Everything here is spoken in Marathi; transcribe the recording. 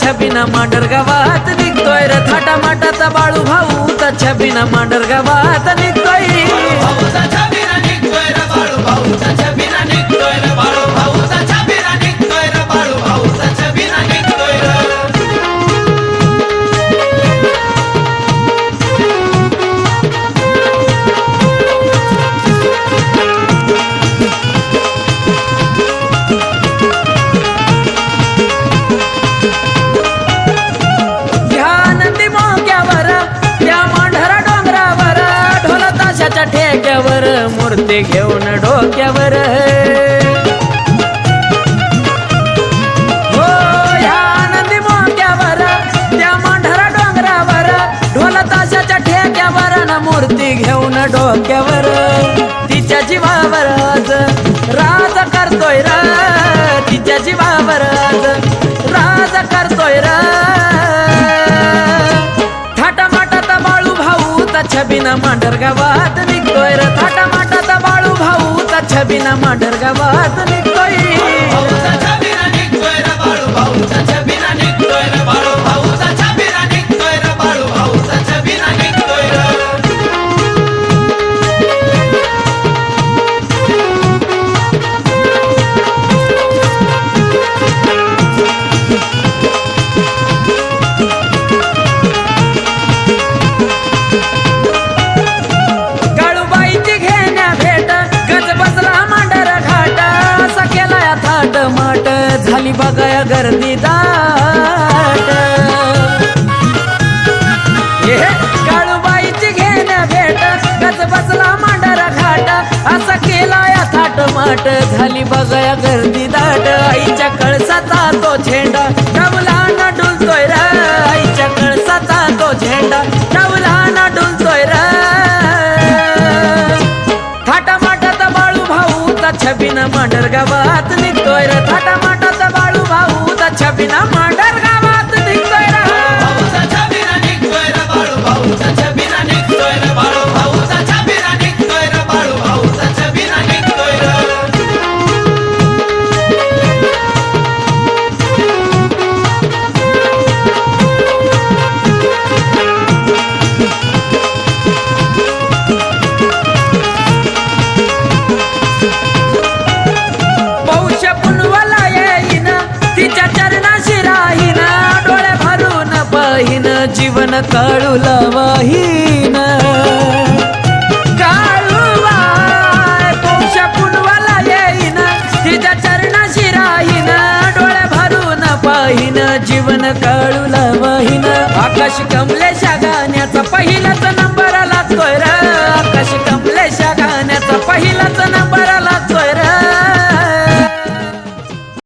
छबिना मांडर गावात निघतोय र थाटा माटाचा बाळू भाऊ छबिना मांडर गावात निघतोय ठेक्यावर मूर्ती घेऊन डोक्यावर हो ह्या आनंदी मोक्यावर त्या मांढरा डोंगरावर ढोल ताशाच्या ठेक्यावर न मूर्ती घेऊन डोक्यावर तिच्या जीवावर आज राज करतोय र तिच्या जीवावर आज राज करतोय र थाटा माटाचा बाळू भाऊ छबिना मांडर गावात निघतोय र थाटा माटाचा बाळू भाऊ छबिना मांडर गावात निघतोय माट झाली बघाया गर्दी दाट काळूबाईची घेण्या भेट गज बसला मांडरा घाट असं केलाया थाट माट झाली बघाया गर्दी दाट आईच्या कळसाचा तो झेंडा डवला न डुलतोय र आईच्या कळसाचा तो झेंडा डवला न डुलतोय र थाटा माटाचा बाळू भाऊ छबिना मांडर गावात निघतोय र थाटा माटाचा बाळू भाऊ छबिना मांडर गावात निघतोय र जीवन काळूला वाहीन काळूबाई पौषा पुनवाला येईन तिच्या चरणाशी राहीन डोळे भरून पाहीन जीवन काळूला वाहीन